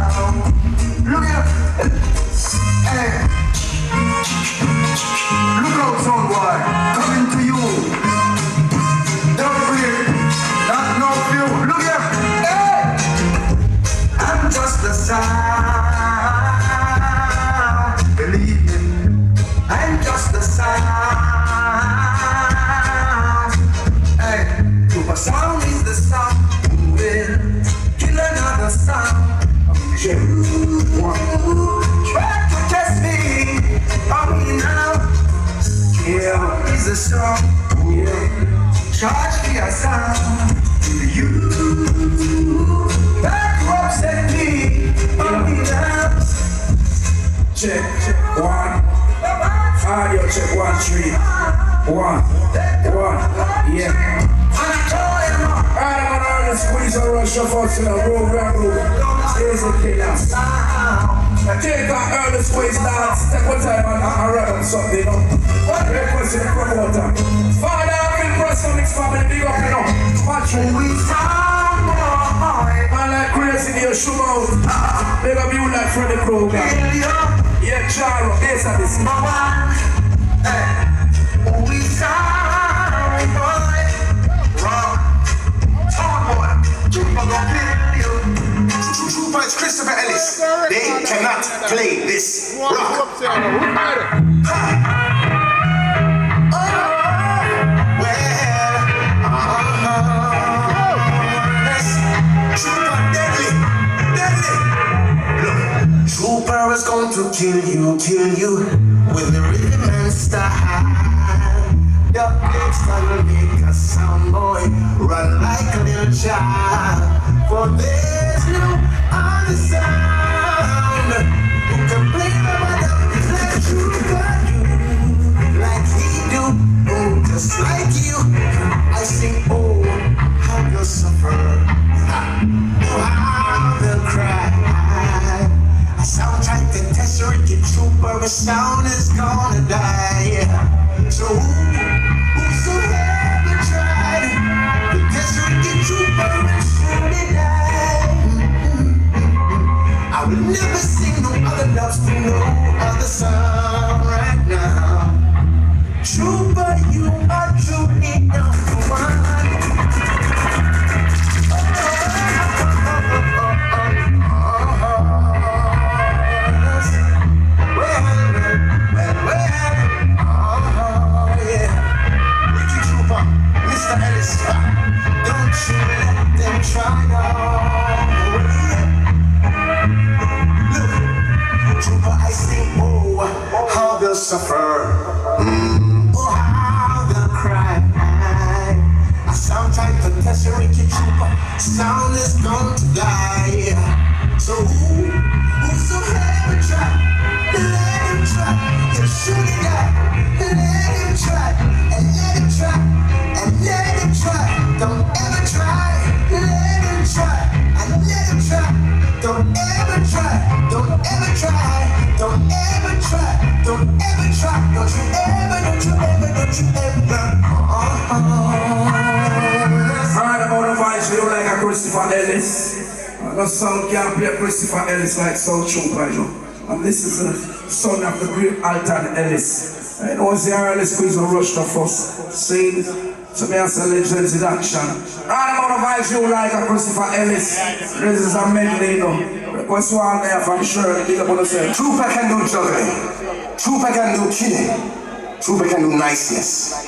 Look at hey. Look out, son boy, coming to you. Don't fear, not no fear. Look here, hey. I'm just a sound. Believe me, I'm just a sound. Hey, super sound is the sound. Will kill another sound. You try to test me, me now. Yeah, is a song. Yeah, charge me a sound. You try to upset me, me now. Check, one. Audio check, 1, 3. 1, yeah. Alright, I'm gonna squeeze and rush off out to the road. Here's the thing now. Take that early squeeze dance. Take one time and rap on something, you know. Request in the promoter. Father, I've been pressed on this family, big up, you know. Watch me. Man like crazy, you shoot out. Big up you like for the program. Yeah, Jaro, this and this. We sound boy, rock, talk boy, Trooper gon' kill you. Trooper is Christopher Ellis. They cannot play this rock. Trooper deadly. Look, Trooper is going to kill you with the rhythm and style. Your place gonna make a sound boy run like a little child. For there's no other sound who can play the weather like Trooper do, like he do, oh, just like you. I sing, oh, how you'll suffer, oh, how they'll cry. A sound trying to test your wicked Trooper, a sound is gonna die. So whosoever tried to test your wicked Trooper and surely die. I will never sing no other loves to no other sound right now. Trooper, you are truly number one. Don't you let them try no way. Look, Trooper, I sing, oh, how they'll suffer, oh, how they'll cry. A sound trying to test your wicked Trooper, sound is going to die. So whosoever try, let him try, he'll surely die. Let him try, and let him try, and let him try. Don't ever try, let him try, and let him try. Don't ever try, don't ever try, don't ever try, don't ever try. Don't you ever, don't you ever, don't you ever. Alright, about the vibes, you like a Christopher Ellis. No song can't play Christopher Ellis like Soul Trooper, you know. And this is the son of the great Alton Ellis. I know it's the early squeeze and rush the first scene. So me as a legends in action. Right about the vibes you like a Christopher Ellis. This is a medley, you know. Request one there from sure. Big up on yourself. Trooper can do juggling. Trooper can do killing. Trooper can do niceness.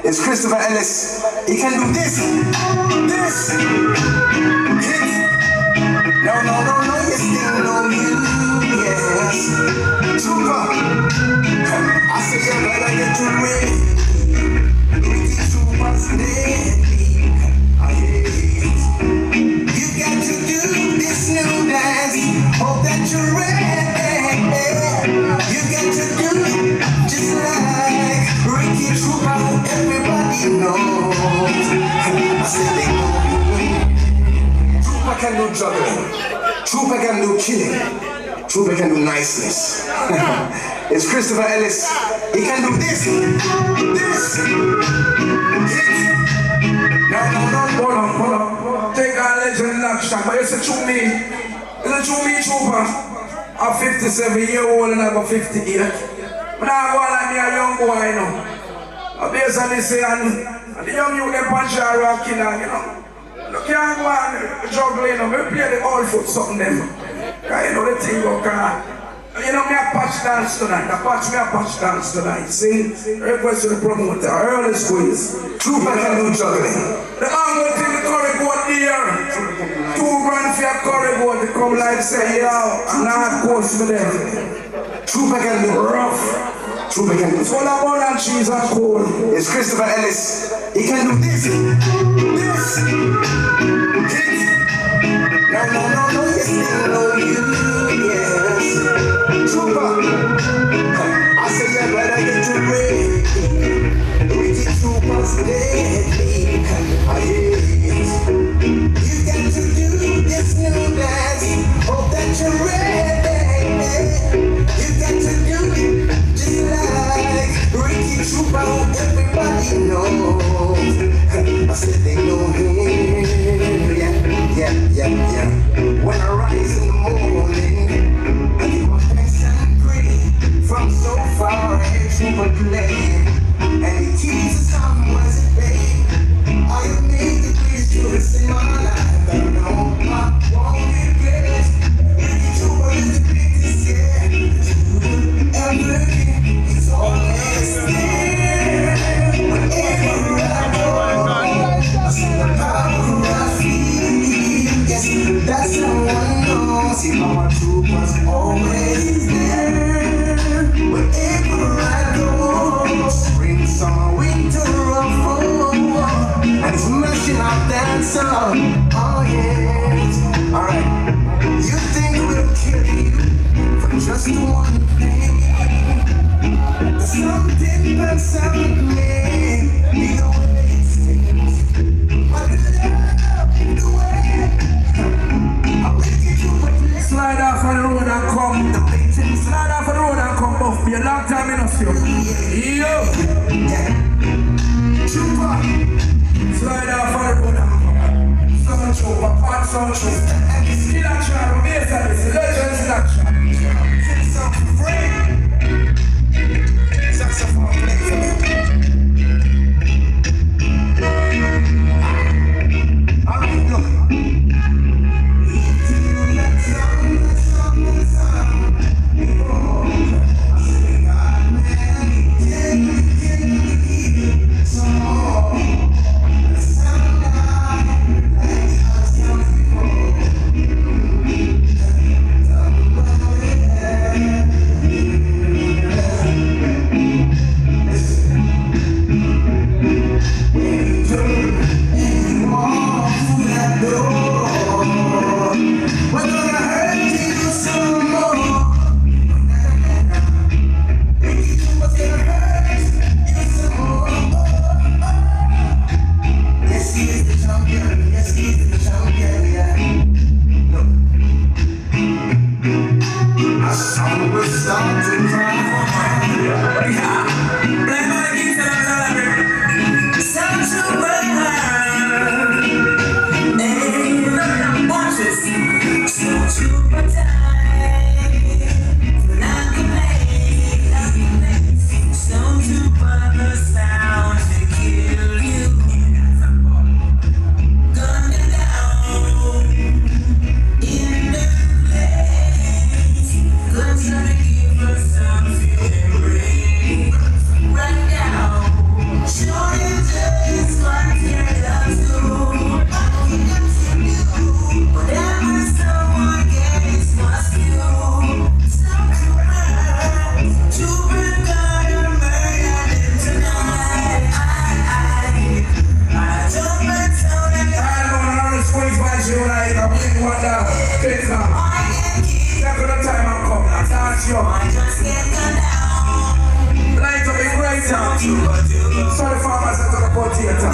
It's Christopher Ellis. He can do this. Hit. No, you still know you. Yes. Trooper. I say you better get to ready. Wicked Trooper's deadly. You got to do this new dance. Hope that you're ready. You got to do it just like Wicked Trooper. Everybody knows. I say they know. Trooper can do juggling. Trooper can do killing. Trooper can do niceness. It's Christopher Ellis. He can do this. Hit. No, hold on. Take our legend in action, but you say to me, it's a the true trooper, I'm 57-year-old and I'm 58. But I go like me a young boy, you know. I'm based on this, and the young youth, them punch Jaro and Killaman, you know. You can't go and juggle, you know. Me play the old foot something, them. Because you know the thing go, you know, me a patch dance tonight. Me a patch dance tonight. See? Request to the promoter, early squeeze. Trooper can do juggling. The man will take the curry goat here. $2 grand for your curry goat. They come like say, yo, I'm not coach for them. Trooper can do Rough. Trooper can do. It's all about that cheese and coal. It's Christopher Ellis. He can do this. This. Hit. No, yes, no, you, yes. Trooper. I say you better get you ready. Wicked troopers deadly. Yes. You got to do this new dance. Hope that you're ready. You got to do it just like Ricky Trooper, who everybody knows. I said they know him. Yeah. When I rise in the morning, I get my face and pretty from so far ahead Trooper play. And he keeps us on was it, babe. I have made the greatest choice in my life. I know I won't regret. Ricky Trooper is the biggest, yeah. Ever he's always there. Whenever I go, I see the power I feel. Yes, that's how I know. See how my Trooper's always there. Wherever I go, spring, summer, winter, or fall, and it's mashing up that song. Oh yes, alright. You think we'll kill you for just one thing? There's something that's out me. The way it seems, but the way I make it to a place. Slide off on the road and come. Slide off on the road and come. Buff, be a long time in us, yo. Trooper. Slide off on the road and come. Sound trooper, hot sound trooper. Skill action, bass service, legends in action. Take something free. Saxophone, play for me. Alright, look. Sorry, farmers at the potato.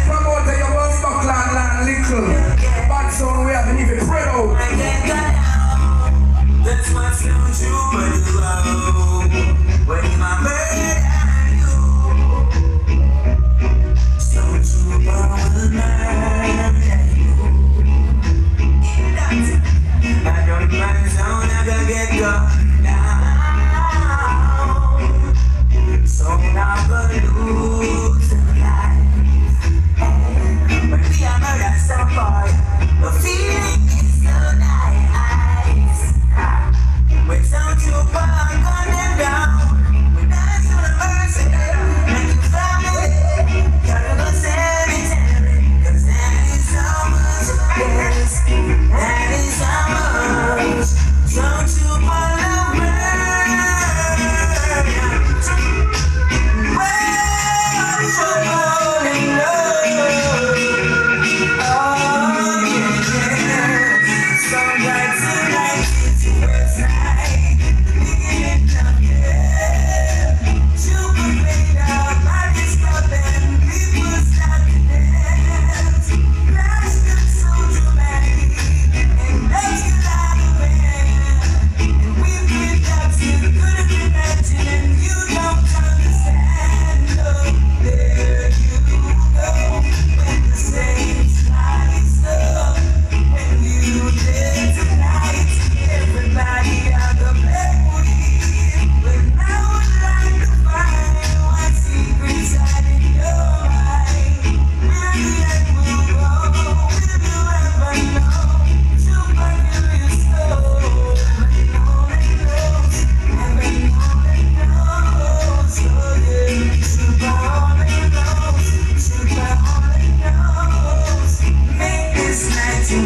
Promoter, you want Buckland land little. Bad sound, we haven't even spread out. That's what's known to my love. When my man you so to my man you.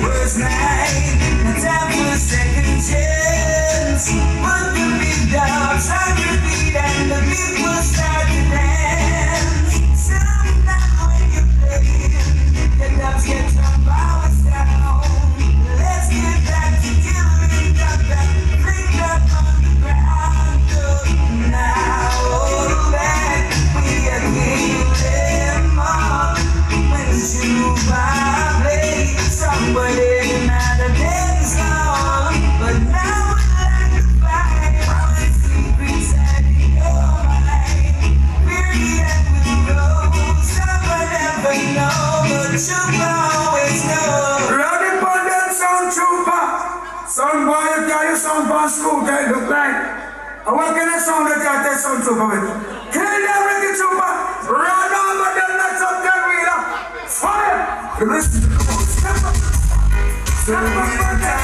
worst night. No time for a second chance. But the big dogs start to beat and the people start to dance. Sometimes when you're playing, the dogs get some powers down. Let's get back to killing, got that thing up on the ground. Now hold back, we are killing them all. When you play, somebody not a dance song, but now I like to find all the secrets that in your mind. We're the end will go, some will never know, but you always know. Ready for them sound trooper. Sound boy, you carry sound for school, they look like. I want to get sound that you have sound trooper with. Kill them wicked trooper. Run over them, let's up them wheeler. Fire! You listen to the come on, step up. Step up for them.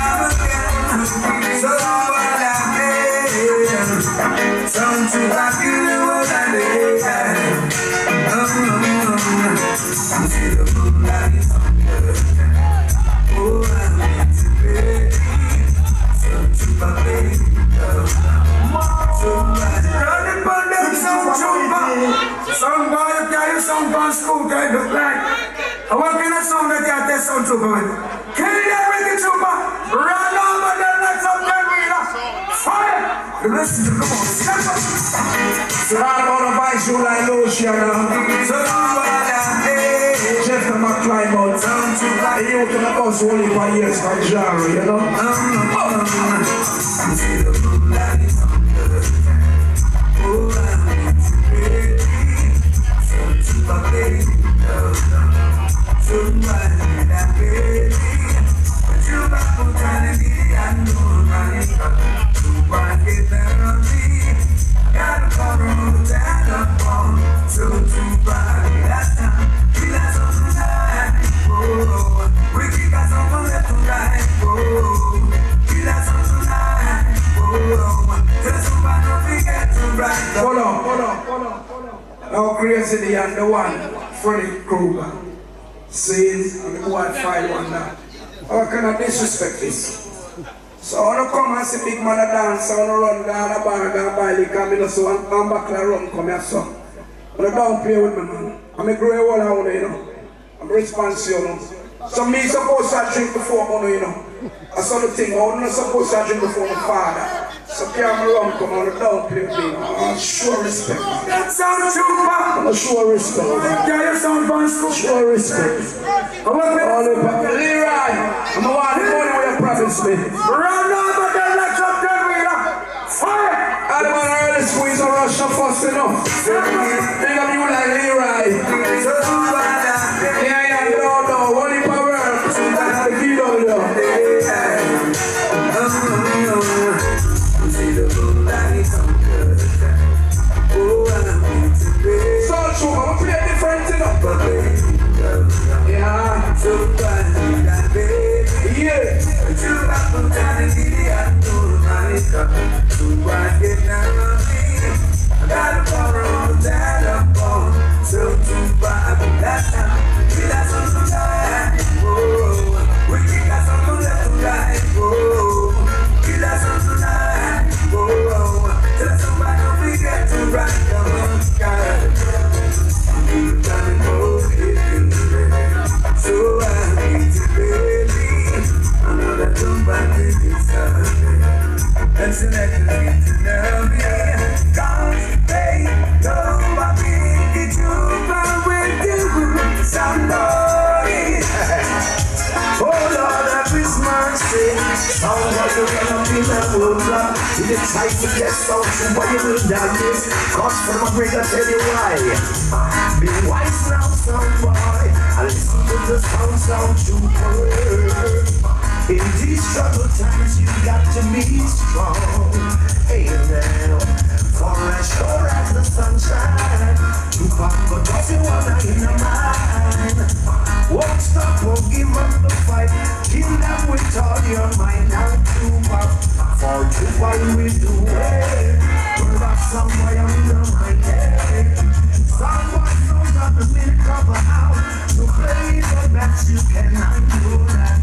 So what I made, some trooper kill what I made. See the moonlight is on good. Oh, I need to be. Some trooper baby. Running for them sound trooper. Sound boy, you carry sound for school, they look like. I want to get sound that you have sound trooper with. Kill them wicked trooper. Run over them, let's up them wheeler. Fire! You listen to the come on, step up. So I'm gonna buy you like lotion now. So what I made, Jeff the McClimb out. some trooper. He out in the house only for years from Jaro, you know? See the moonlight is on good. Oh, I need to be. Some trooper baby. So why did I baby? But you got to try to get it, I know my so why get that on me? I gotta cover all the time up on. So too bad that time. We got something tonight. Oh, we got something left to right. Oh, we got something tonight. Oh, tell somebody don't forget to write. Hold on. Now crazy the and the one, Freddy Krueger. Saying, and the boy file one now. How can I disrespect this? So I don't come and see big man a dance, I don't run down a bar, go buy liquor, I don't so one back like rum come here, so. I don't play with me, man. I'm a grey wall out, you know. I'm responsible, you know. So me supposed to drink before money, you know. That's all the thing, I'm not supposed to drink before my father. So camera rum come on, don't play with me. I'm sure respect. That sound trooper. I'm sure respect. Yeah, you sound fun, sure respect. I want to all the Leroy. I'm a want the money where you promise me. Run over there, let's up there, wheeler. Fire! I don't want to early squeeze or rush up fast enough. Think of you like Leroy. Yeah, no, what if I work? That's the key over there. See the moonlight is on good. Oh, I need to be. So true, I'm play different, you know. But baby, Yeah. so bad that baby. Yeah. But you got to try to get it, I know my God. So why get down on me? I gotta borrow that up on. So too bad that time. We got something right. Oh, we got something left to right. Oh, we got something right. Oh, tell somebody don't forget to write. Come on, God. I'm trying to go in the rain. So I need to baby. I know that somebody is Sunday. And selected me to know me. Cause they know I think it's you, but when you somebody. Oh Lord, have His mercy. Sound like you're gonna be the woodblock. You did try to get so true, but you will not miss. Cause from a break, I tell you why. Be wise now, son boy. And listen to the sound true. In these troubled times, you got to be strong. Amen. For as sure as the sunshine, you conquer what you wanna in your mind. Won't stop, won't give up the fight. Kill them with all your mind and to up. For you what we do it. We're not somewhere in the mind. Someone knows that the minute cover out. To play the best you can and do that.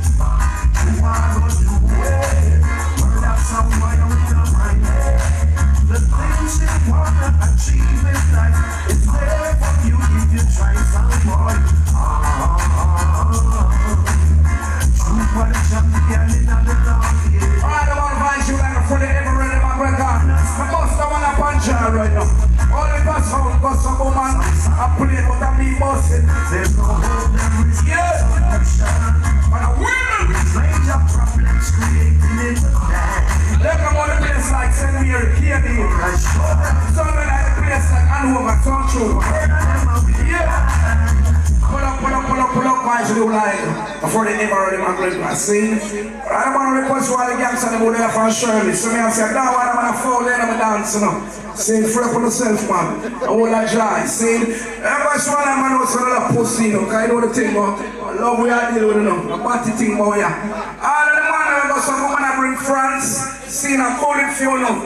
like before they ever heard him and play my scene. I don't want to request all the gangs and the money for Shirley. So me I say, no, I don't want to fall in and dance, you know. See, free up on yourself, man. I want that joy. See, everybody swallow that man was another pussy, you know, because I know the thing about love we are dealing with, you know. A party thing about ya. All of the man that got some woman that bring France. See, I'm calling for you, know.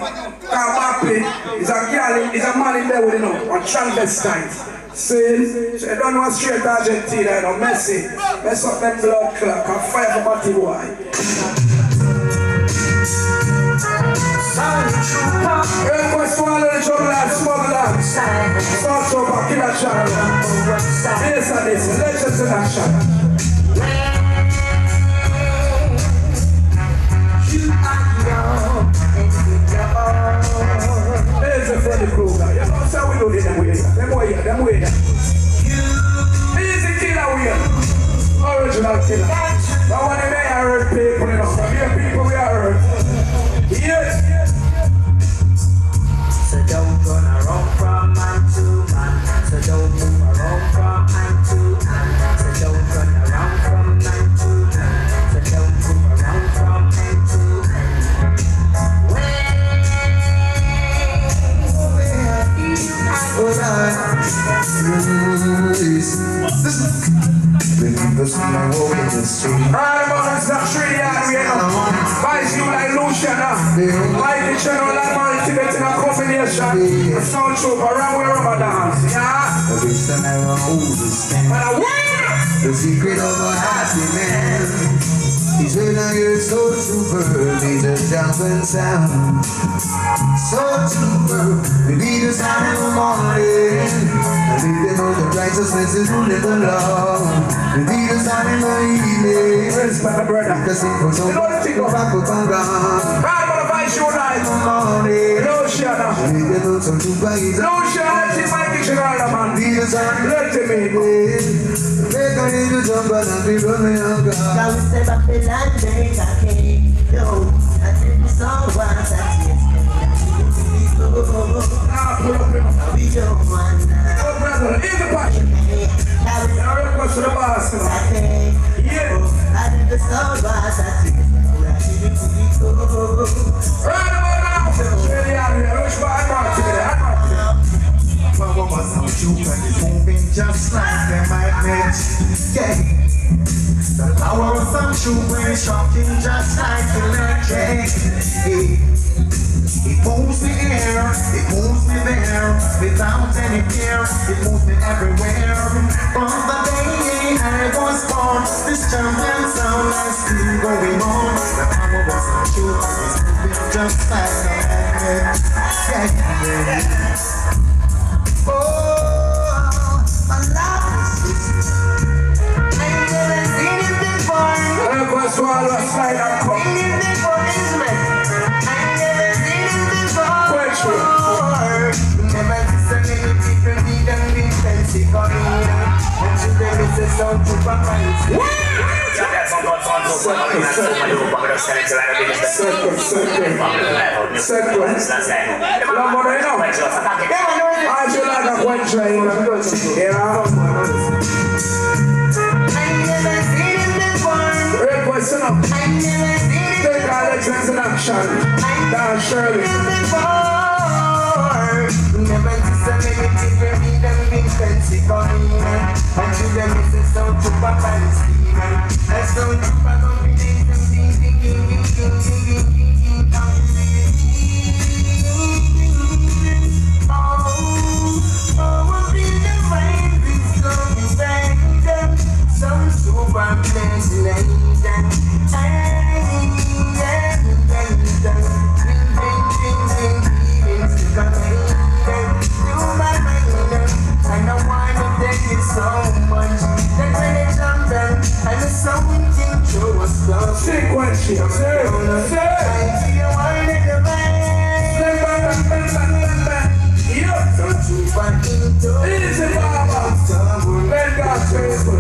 Mbappe is a girl, is a man in there with, you know, on transvestite. See, they don't want straight Argentina, you know, Messi. Mess up them blood clock and fire for Batty boy. Everybody swallow the trouble and smuggle that. Start over, kill a Jaro. This and this, legends in action. You are young and you there's a Freddy Krueger. You know, so we do this them way. Them way. Easy killer we are. Original killer. But when they may hurt people, you know, from here people we are hurt. Yes. So don't run around from man to man. So don't move around from man to man. So don't run around from man to man. So don't move around from man to man. When people see me walking the street, Right about it's not tree yard we know. Vice you like Lucian, like the channel like multi-bit in a combination. The sound troop around where rubber dance, yeah? the reason I understand But I win! the secret of a happy man is when I hear soul trooper lead the jumping sound. Soul trooper, we lead the sound in the morning, and if they know the righteousness is ruling the law, we lead the sound in the evening. Praise my brother. The simple song, You know the thing go back up and gone. Right about the vice you like. Morning, Lucian, we lead the soul trooper is Lucian, let's see my kitchen order, man. lead the sound in Let him in. make a little jump and we run me on God. Now we step up the land, days I came. Yo, I think the song was that Now pull up him. we don't want that. Oh, brother, in the patch. Now we Now request to the boss, you know. I came. Yeah. I think the song was that Right about now. Really out here. Which bad man today? Moving just like them magnets. Yeah. The power of some true shocking just like electric. It moves me here, it moves me there, without any fear, it moves me everywhere. From the day I was born, this champion sound is still going on. The power of some true is moving just like a magnet. Yeah. Oh, I love this. I never seen it before. Request to all the slide and come. Seen it before, isn't it? I never seen it before. Question. Never see so many people need and be fancy coming. And to them it's a sound to papa. Second. Love what I know. I feel like a one train. Yeah. I never seen it before. Request to know. I never seen it Take all the trends in action. Down Shirley. before. Never see so many people need and be fancy coming. And to them it's a sound to papa and Steven. A sound to papa and some super I don't wanna take it so much. Then when they jump in, and the something to us love. Sequence here. Sir. I feel one in the Yeah. super into Easy, Baba. Let God praise for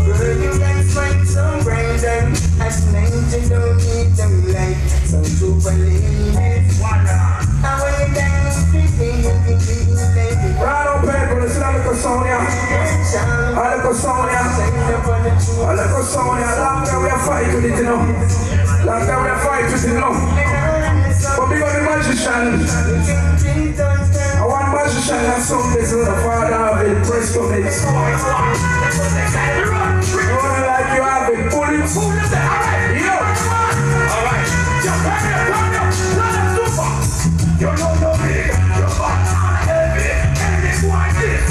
girl, you can find some brains and at night you don't need them like some super ladies. I want you dance with me, Right on paper, it's not like a song, yeah. I look Sonia. I look Sonia. Long time we are fighting with it, you know. Long time we are fighting with it, you know. But we got the magician. I want magician and some days with the father of it. Press to me. You want to like you have it. Pull it. Yo. Alright. You know you're big. You're fat. Heavy. Anything like this.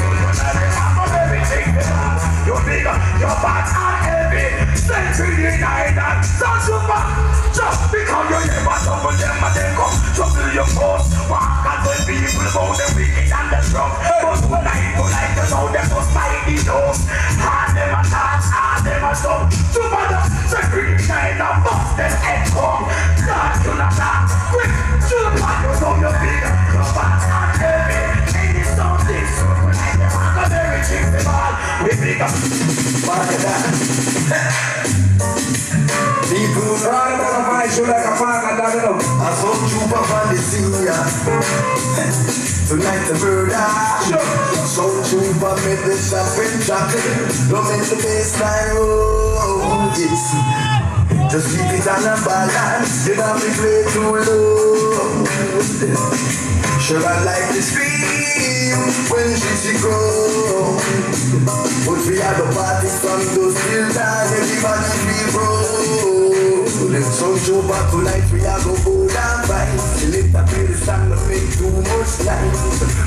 You're bigger, you're fat and heavy. Century united, don't you back. Just because you never trouble them and then come trouble your post. Walk and tell people about the wicked and the strong. But tonight you like to know them must fight the doors. Hand them a dance, hand them a song. Together, century united, bust them head home. God, you not that quick. Super, you know you're bigger, you're fat and heavy. Any stone this, tonight you want to very cheap them all. We pick up. People Right on the mic, you like a fuck and that up. I saw you up on the scene, tonight the murder. So trooper made the shot with chocolate. Don't make the baseline roll. Yes. Just keep it on a balance. You don't be play too low. Sure I like to scream when she grow. But we had a party from those till time. Everybody feel broke. So Juba tonight we are go hold and fight. She lift up the stand and make too much light.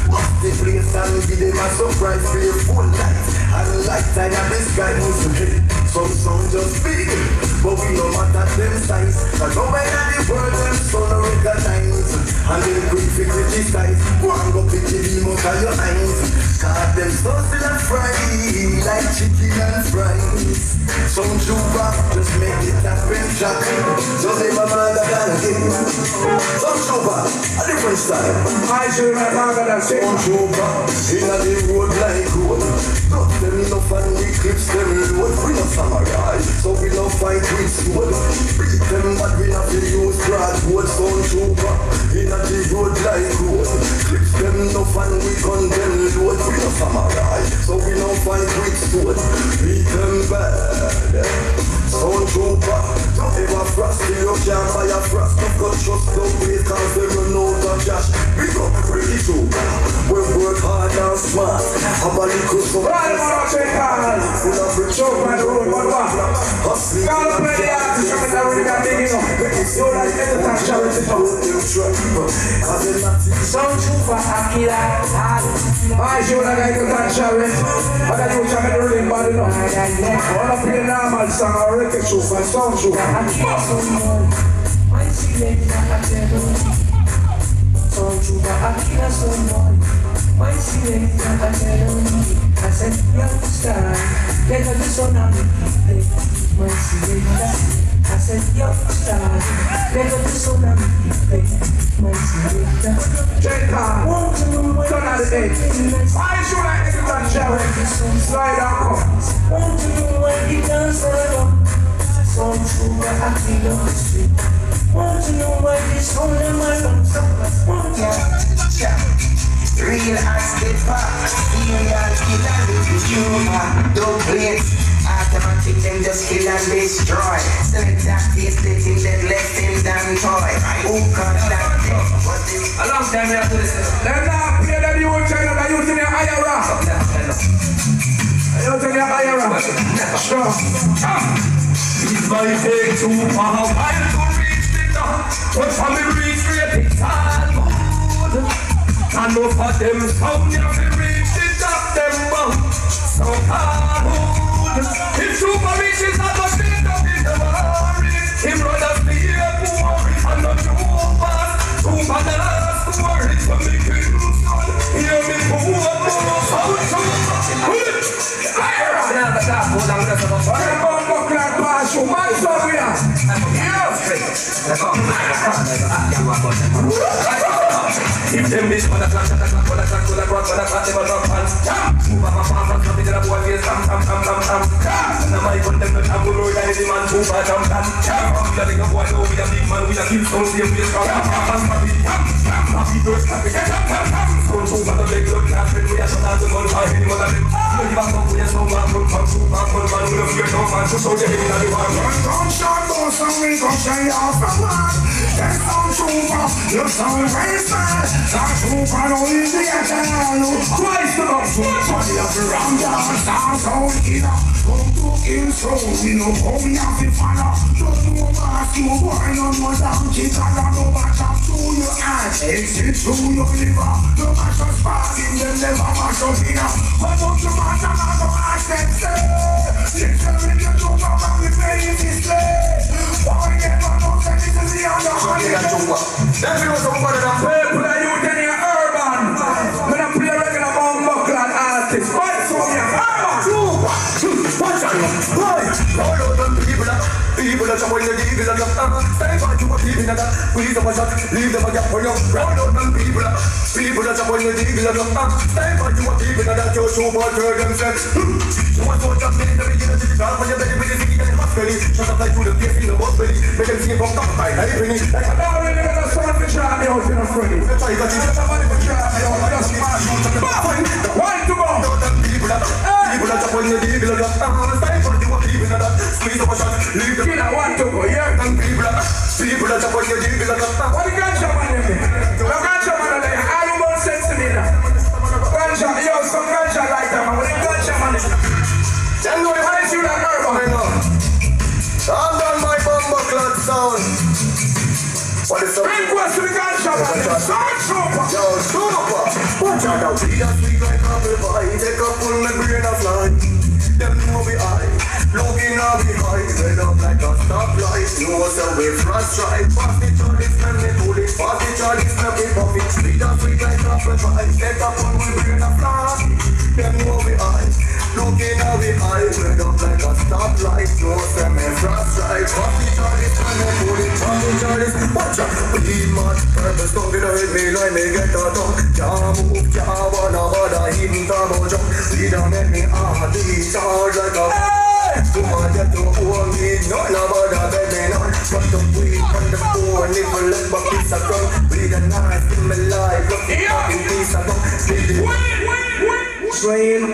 What's the place and give them a surprise for your full light. And like time of this guy was some sound just big, but we no matter them size. Cause nobody in the world them so no recognize. And they quick to criticize. Go and go pick the beam out of your eyes. Cause them so still and fried like chicken and fries. Some Juba just make it happen, Jack. Just leave my mother down again. Some Juba, a different style. I should have talked about that. Some Juba, in the road like gold. Got them enough and we clips them load. We no samurai, so we no fight with sword. Beat them but we not to use broad wood. Some Juba, in the road like gold. Clips them enough and we gun them load. We no samurai, so we no fight with sword. Beat them bad. Some Juba, don't ever frost till you can't buy a frost. Don't got trust no way cause they run out of cash. We got pretty Juba, we work hard and smart. Have a little some Right on the car. Choke by the road, what? Call up the artist, I'm going to dig it up. You like anytime charity talk. Some Juba, Akira. I should have like a charity. But I don't have a really bad enough. All up in the normal song, I reckon Juba, some Juba. Some Juba, Akira, some my selector, I said, youngster, let her do so now. My selector, I said, youngster, let her do so now. My selector, J-Car, turn out the day. I should have anytime charity. Slide down, come. want to know when he does some Juba, Akira, on the street. Want to know why this only my lungs. Want to Real acid pop, serial killer with humor. Don't play it, automatic them just kill and destroy. Select that case, let him dead, left him damn toy. Who got that day? What is a long time we have to listen. Let not play that you want China, that you in the higher rock. You in the higher rock. Sure. It's my day to power, while to reach the top. But from the reach, it's hard. And no for them some you have to reach the top them so hard. If super rich is not much big up in the worry. Him brothers be here poor and not too fast. Super last worry for me king's son. Hear me poor if them bitch wanna clap, clap, clap, clap, clap, clap, clap, clap, clap, clap, clap, jump. Move up, up, up, up, up, up, boy, face, tam, tam, tam, tam, tam. a my gun, them no time to murder any man, too far champion. We are like a boy, no, we are big man, we are keep some same place. Happy first, happy Stone too far to beg blood clot when we are shut out the gun for any one of them. You give a fuck with your song, man, from too far, man, we don't fear no man, to show you in the war. Gunshot goes and we gon' shut off the man. That sound trooper, you sound very sad. That trooper don't need the attack. Christ the gospel, body of the ram, sound so killer. Come to kill soul, we know how we have to follow. Don't know mask, you boy, no more donkey color. No mash up through your eyes, exit through your liver. No mash up sparking, them never mash up here. But don't you mash up, I'm gonna ask them, say. Listen, when you talk about me playing this play. Boy, never know that this is the underhand. Then we know somebody that People are youth in your urban. When I play regular bumbo clad artists, fight for me, urban. watch out, boy. Roll out them people that when the devil are up. Stay back, you are people that please the shot, leave them a gap for you. Roll out them people that when the devil are up. Stay back, you are people that you show what themselves. You want to jump in the beginning, the ground when you're ready with the city and the belly. Shut up like you the face in the boss belly. Make them see from top high, like penny. I don't really know the sound to try me out in a friend. Try to see somebody to try me out. Just smash out of the One to go. people that when the devil are up. Stay back, you are people that squeeze up a shot, leave them. Killer, one to go, yeah. People that when the devil are up. What the ganja man in me? The ganja man in there, I don't want sense in there. Ganja, yo, some ganja like that man. What the ganja man in there? Then go Why is you that urban? I'm done my bumbo clock sound. What is up? Request to the ganja man. Sound trooper. Yo, super. Watch out now. We are sweet like apple pie. Take a pull my brain a fly. Them know we high. Looking out behind. Red up like a stoplight. Know us away frost right. Pass the Charlie's man, me pull it. Pass the Charlie's man, me pop it. We are sweet like apple pie. Take a pull my brain a fly. Them know we high. Looking out behind. Red up like a stoplight. Know us away frost right. Pass the Charlie's man, me pull it. Pass the Charlie's. Watch out. We much purpose. Don't get hit me like me get a dog. Can't move, can't wanna bother. Him the mojo. We don't make me these are like a to my get to own me. No, about a baby, no. Got the weed on the floor. Nipple like a piece of gum. With a knife in my life. Look at fucking piece of gum. Swing.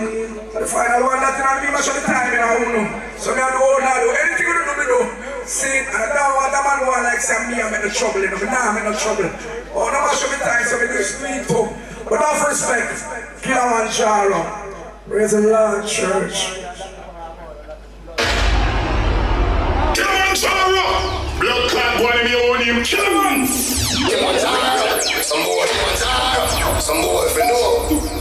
The final one that's not be much of the time in our own. So me I do all now do anything you do me do. See, and I don't want that man who like say me I'm in the trouble, you know. Me nah I'm in no trouble. Oh, no much of the time so me do sweet too. But enough respect. Killaman Jaro. Praise the Lord, church. Killaman Jaro! Blood clot boy, me own him. Killaman! Killaman Jaro. Some boy for no.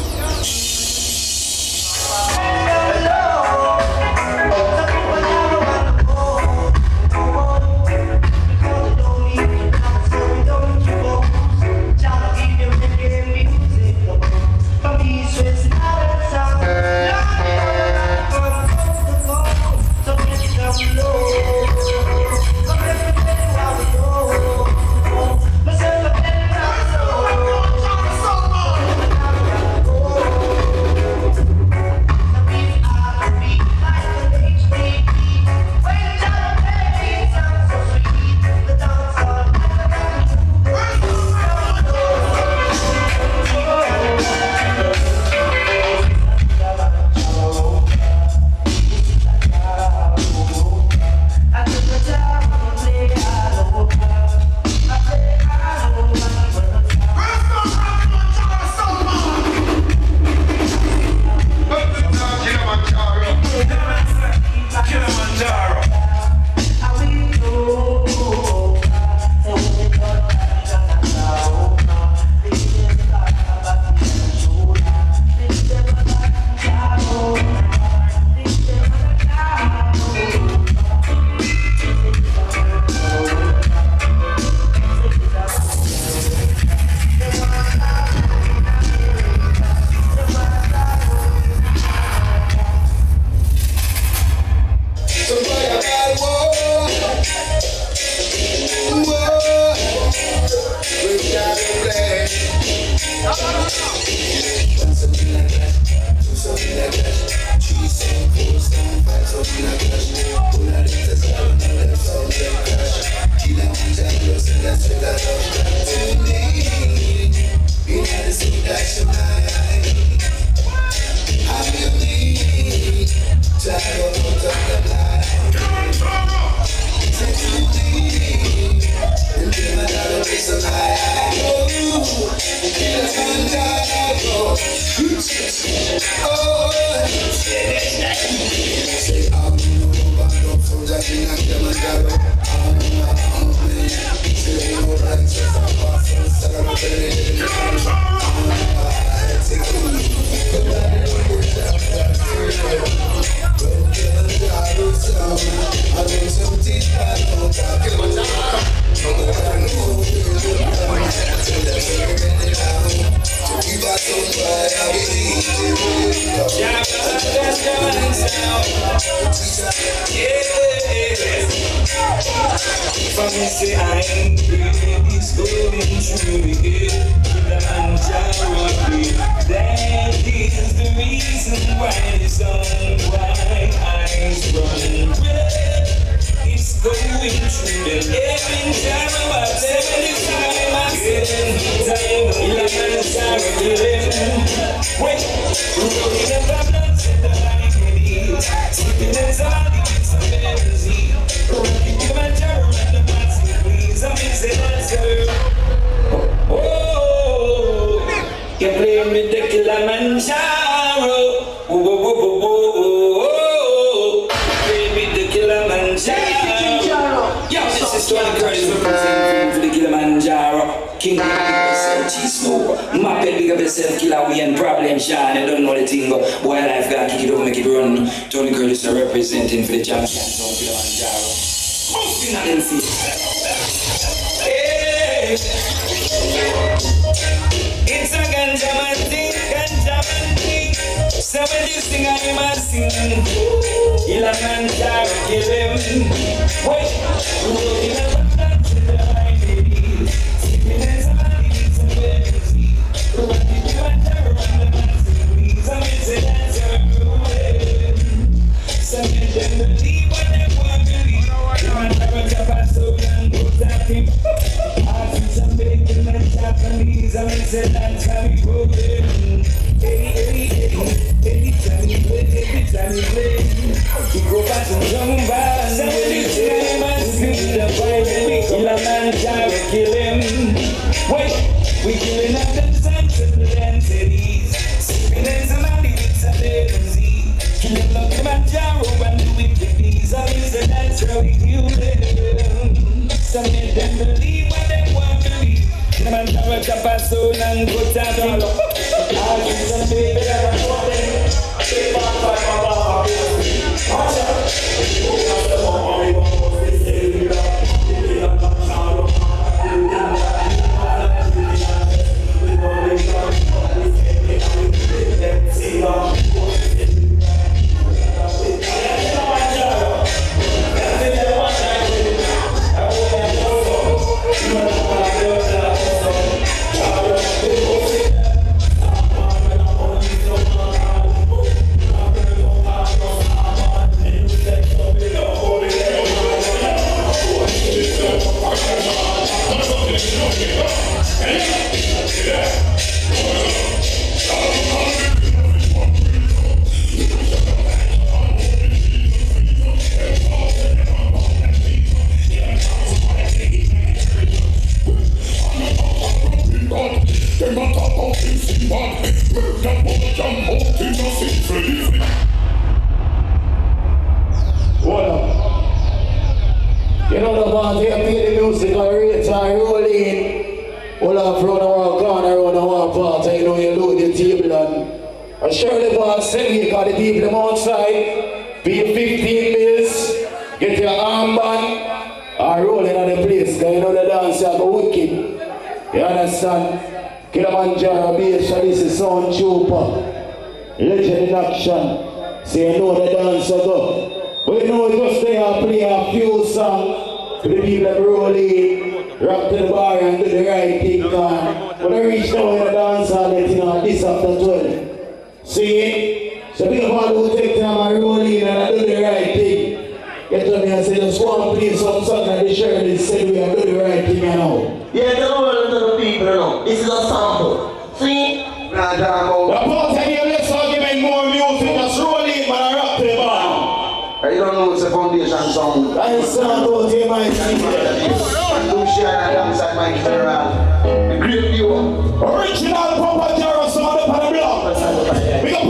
From me say I'm good, it's going through it. Killaman Jaro, that is the reason why the sun, why eyes run red. It's going through the every time about 75 I said time Killaman Jaro killing. Wait, rolling up a blood, said the body can eat. Sleeping in somebody with some benzene. Killaman Jaro and the party please, I'm in the answer. Oh, you're playing with the Killaman Jaro. Playing with the Killaman Jaro. Yeah, this is Tony Curtis representing for the Killaman Jaro. King of the yourself, G-Snow. Map it, big up yourself, killer we and problem shine. I don't know the thing, but boy life got kick it over, make it run. Tony Curtis are representing for the champions of Killaman Jaro. Posting at them feet. Hey. It's a ganja man thing. So when you sing, I must sing. Killaman Jaro, kill him. Wait, you never done to the right baby. Sleeping in somebody with some baby. Killaman Jaro and the massive please. I'm in the answer. Some of them believe what they want to believe. Killaman Jaro got a soul and put that him. I see some bacon and Japanese. I'm in the answer. We go in. Anytime you play, you go back to drum band. Anytime I see the vibe, Killaman Jaro kill him. Wait, we killing up the sense of the densities. Sleeping in somebody with some latency. Killing up Killaman Jaro and do it with these. I mean, so that's how we kill them. Some of them believe what they want to believe. Killaman Jaro chop a soul and put that all. I get some baby that I want them. I take back my baba. Watch You know the party, I play the music, I rate, I roll in. All up around the world, gone around the world party, you know you load the table and I surely pass send me, because the people them outside, pay 15 bills, get your armband, and roll in on the place, because you know the dance go wicked. You understand? Killaman Jaro, bass, this is sound trooper, legend in action. So you know the dance go. But you know just they are play a few songs for the people that roll in, rock to the bar and do the right thing. When I reach down in the dance hall, you know, this after 12. See? So people who take time and roll in and do the right thing. Get to me and say, just one play some song and the sheriff said we have to do the right thing now. Yeah, don't worry to the people, you know. This is a sample. See? The part of your let's argument more music, just roll in and rock to the bar. I don't know it's a foundation song. I sound out here, my And Lucian and alongside my general. The great viewer. original Papa Jaro sound up on the block. We got